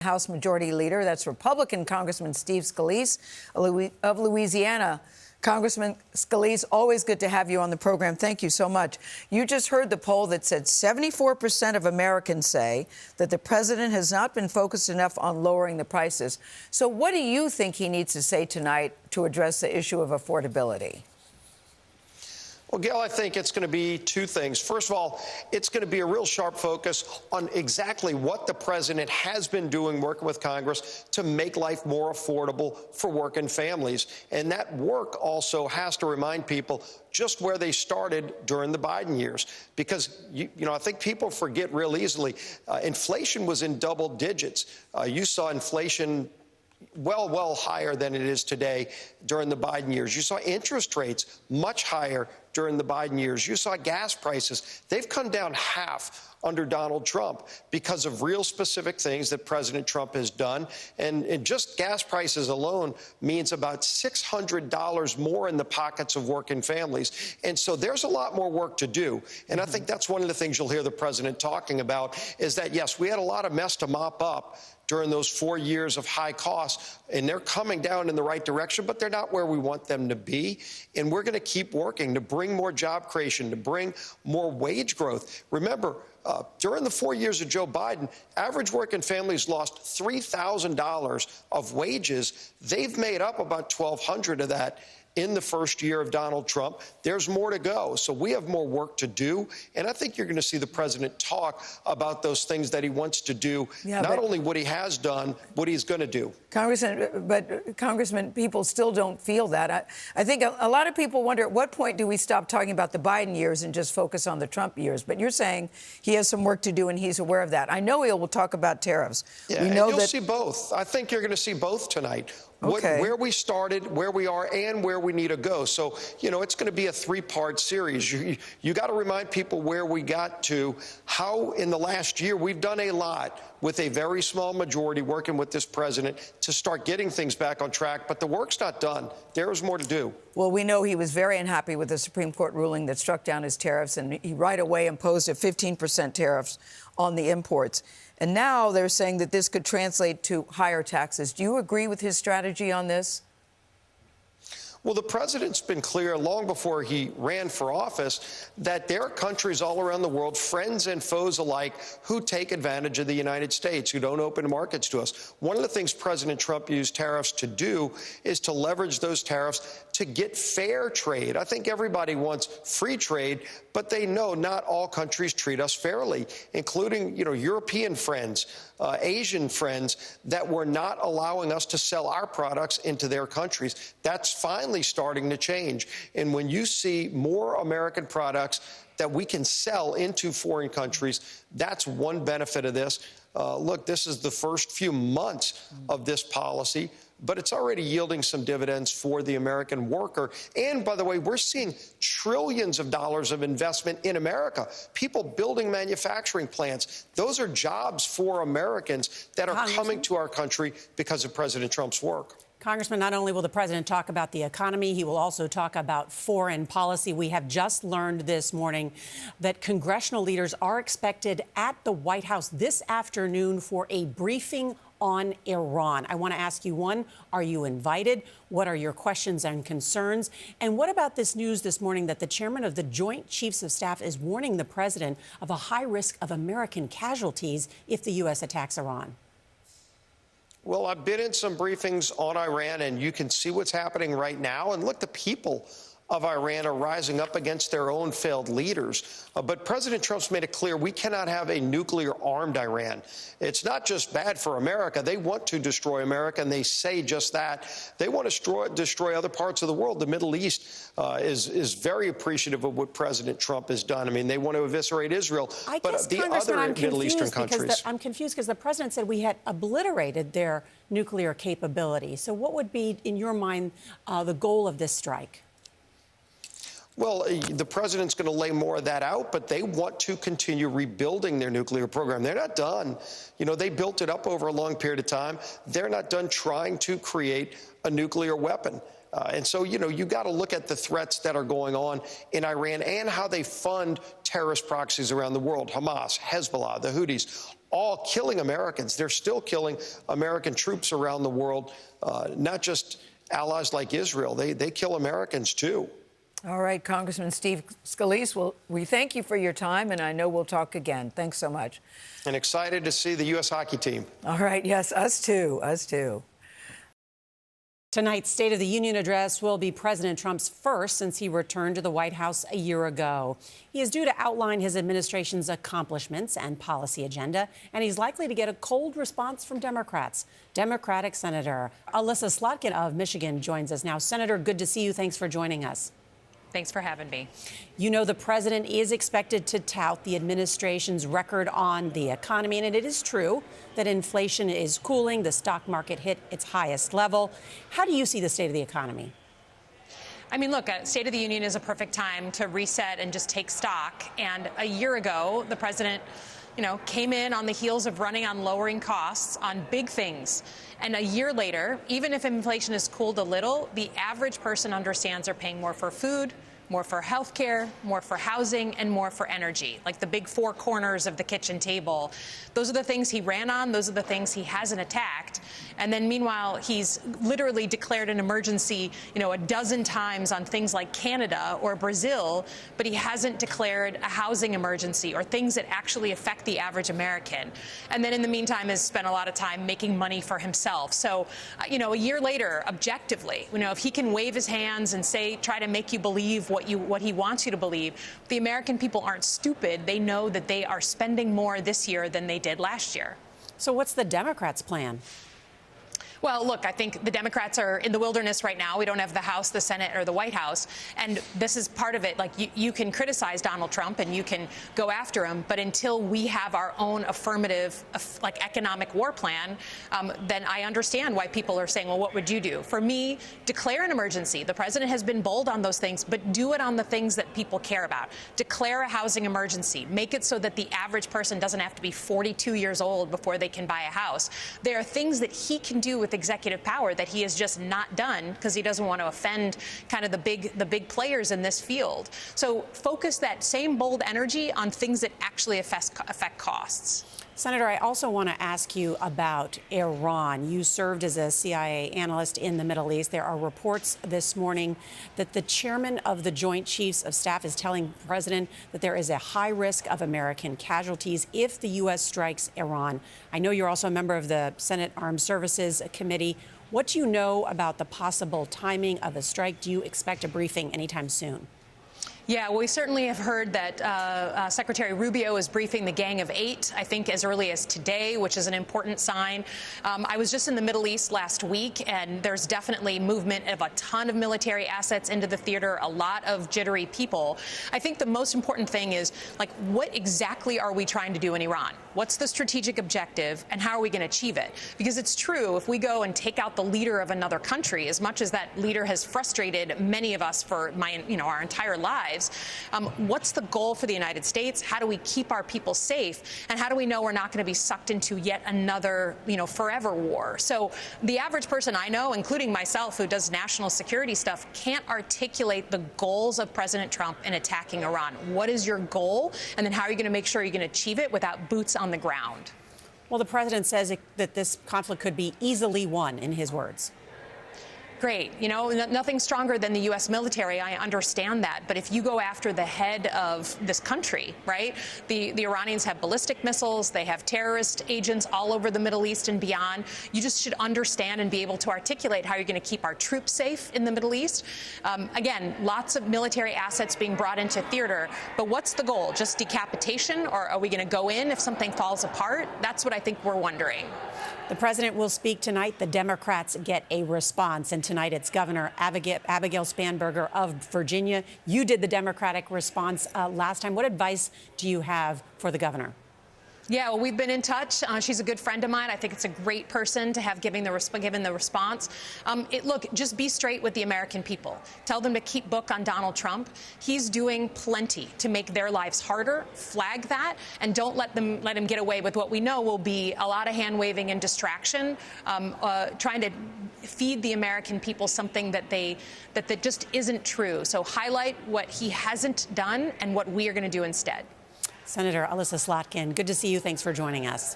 House Majority Leader. That's Republican Congressman Steve Scalise of Louisiana. Congressman Scalise, always good to have you on the program. Thank you so much. You just heard the poll that said 74% of Americans say that the president has not been focused enough on lowering the prices. So what do you think he needs to say tonight to address the issue of affordability? Well, Gayle, I think it's going to be two things. First of all, it's going to be a real sharp focus on exactly what the president has been doing, working with Congress to make life more affordable for working families. And that work also has to remind people just where they started during the Biden years. Because, I think people forget real easily, inflation was in double digits. You saw inflation well higher than it is today during the Biden years. You saw interest rates much higher during the Biden years. You saw gas prices. They've come down half under Donald Trump because of real specific things that President Trump has done. And just gas prices alone means about $600 more in the pockets of working families. And so there's a lot more work to do. And I think that's one of the things you'll hear the president talking about is that, yes, we had a lot of mess to mop up during those 4 years of high costs, and they're coming down in the right direction, but they're not where we want them to be. And we're going to keep working to bring more job creation, to bring more wage growth. Remember, during the 4 years of Joe Biden, average working families lost $3,000 of wages. They've made up about $1,200 of that in the first year of Donald Trump. There's more to go. So we have more work to do. And I think you're going to see the president talk about those things that he wants to do, not only what he has done, what he's going to do. Congressman, people still don't feel that. I think a lot of people wonder, at what point do we stop talking about the Biden years and just focus on the Trump years? But you're saying he has some work to do, and he's aware of that. I know he will talk about tariffs. Yeah, we know you'll see both. I think you're going to see both tonight. Where we started, where we are, and where we need to go. So, it's going to be a three-part series. You got to remind people where we got to, how in the last year we've done a lot with a very small majority working with this president to start getting things back on track. But the work's not done. There is more to do. Well, we know he was very unhappy with the Supreme Court ruling that struck down his tariffs, and he right away imposed a 15% tariffs on the imports. And now they're saying that this could translate to higher taxes. Do you agree with his strategy on this? Well, the president's been clear long before he ran for office that there are countries all around the world, friends and foes alike, who take advantage of the United States, who don't open markets to us. One of the things President Trump used tariffs to do is to leverage those tariffs to get fair trade. I think everybody wants free trade, but they know not all countries treat us fairly, including, European friends, Asian friends that were not allowing us to sell our products into their countries. That's finally starting to change. And when you see more American products that we can sell into foreign countries, that's one benefit of this. Look, this is the first few months of this policy, but it's already yielding some dividends for the American worker. And by the way, we're seeing trillions of dollars of investment in America, people building manufacturing plants. Those are jobs for Americans that are coming to our country because of President Trump's work. Congressman, not only will the president talk about the economy, he will also talk about foreign policy. We have just learned this morning that congressional leaders are expected at the White House this afternoon for a briefing on Iran. I want to ask you, one, are you invited? What are your questions and concerns? And what about this news this morning that the chairman of the Joint Chiefs of Staff is warning the president of a high risk of American casualties if the U.S. attacks Iran? Well, I've been in some briefings on Iran, and you can see what's happening right now. And look, the people of Iran are rising up against their own failed leaders. But President Trump's made it clear we cannot have a nuclear-armed Iran. It's not just bad for America. They want to destroy America, and they say just that. They want to destroy other parts of the world. The Middle East is very appreciative of what President Trump has done. I mean, they want to eviscerate Israel, but the other Middle Eastern countries. I'm confused because the president said we had obliterated their nuclear capability. So what would be, in your mind, the goal of this strike? Well, the president's going to lay more of that out, but they want to continue rebuilding their nuclear program. They're not done. They built it up over a long period of time. They're not done trying to create a nuclear weapon. And so, you got to look at the threats that are going on in Iran and how they fund terrorist proxies around the world, Hamas, Hezbollah, the Houthis. all killing Americans. They're still killing American troops around the world, not just allies like Israel. They kill Americans, too. All right, Congressman Steve Scalise, well, we thank you for your time, and I know we'll talk again. Thanks so much. And excited to see the U.S. hockey team. All right, yes, us too, us too. Tonight's State of the Union address will be President Trump's first since he returned to the White House a year ago. He is due to outline his administration's accomplishments and policy agenda, and he's likely to get a cold response from Democrats. Democratic Senator Elissa Slotkin of Michigan joins us now. Senator, good to see you. Thanks for joining us. Thanks for having me. You know, the president is expected to tout the administration's record on the economy, and it is true that inflation is cooling. The stock market hit its highest level. How do you see the state of the economy? I mean, look, State of the Union is a perfect time to reset and just take stock. And a year ago, the president, came in on the heels of running on lowering costs on big things. And a year later, even if inflation has cooled a little, the average person understands they're paying more for food, more for health care, more for housing, and more for energy, like the big four corners of the kitchen table. Those are the things he ran on. Those are the things he hasn't attacked. And then meanwhile, he's literally declared an emergency, a dozen times on things like Canada or Brazil, but he hasn't declared a housing emergency or things that actually affect the average American. And then in the meantime has spent a lot of time making money for himself. So, a year later, objectively, if he can wave his hands and try to make you believe what he wants you to believe, the American people aren't stupid. They know that they are spending more this year than they did last year. So what's the Democrats' plan? Well, look, I think the Democrats are in the wilderness right now. We don't have the House, the Senate, or the White House. And this is part of it. Like, you can criticize Donald Trump and you can go after him. But until we have our own affirmative, economic war plan, then I understand why people are saying, well, what would you do? For me, declare an emergency. The president has been bold on those things, but do it on the things that people care about. Declare a housing emergency. Make it so that the average person doesn't have to be 42 years old before they can buy a house. There are things that he can do with executive power that he has just not done because he doesn't want to offend kind of the big players in this field. So focus that same bold energy on things that actually affect costs. Senator, I also want to ask you about Iran. You served as a CIA analyst in the Middle East. There are reports this morning that the chairman of the Joint Chiefs of Staff is telling the president that there is a high risk of American casualties if the U.S. strikes Iran. I know you're also a member of the Senate Armed Services Committee. What do you know about the possible timing of a strike? Do you expect a briefing anytime soon? Yeah, well, we certainly have heard that Secretary Rubio is briefing the Gang of Eight, I think, as early as today, which is an important sign. I was just in the Middle East last week, and there's definitely movement of a ton of military assets into the theater, a lot of jittery people. I think the most important thing is, what exactly are we trying to do in Iran? What's the strategic objective, and how are we going to achieve it? Because it's true, if we go and take out the leader of another country, as much as that leader has frustrated many of us for our entire lives, what's the goal for the United States? How do we keep our people safe? And how do we know we're not going to be sucked into yet another, forever war? So the average person I know, including myself, who does national security stuff, can't articulate the goals of President Trump in attacking Iran. What is your goal? And then how are you going to make sure you can achieve it without boots on the ground? Well, the president says that this conflict could be easily won, in his words. Great. Nothing stronger than the U.S. military. I understand that. But if you go after the head of this country, right, the Iranians have ballistic missiles. They have terrorist agents all over the Middle East and beyond. You just should understand and be able to articulate how you're going to keep our troops safe in the Middle East. Again, lots of military assets being brought into theater. But what's the goal? Just decapitation? Or are we going to go in if something falls apart? That's what I think we're wondering. The president will speak tonight. The Democrats get a response. And tonight it's Governor Abigail Spanberger of Virginia. You did the Democratic response last time. What advice do you have for the governor? Yeah, well, we've been in touch. She's a good friend of mine. I think it's a great person to have given the response. Look, just be straight with the American people. Tell them to keep book on Donald Trump. He's doing plenty to make their lives harder. Flag that, and don't let him get away with what we know will be a lot of hand waving and distraction, trying to feed the American people something that just isn't true. So highlight what he hasn't done and what we are going to do instead. Senator Elissa Slotkin, good to see you. Thanks for joining us.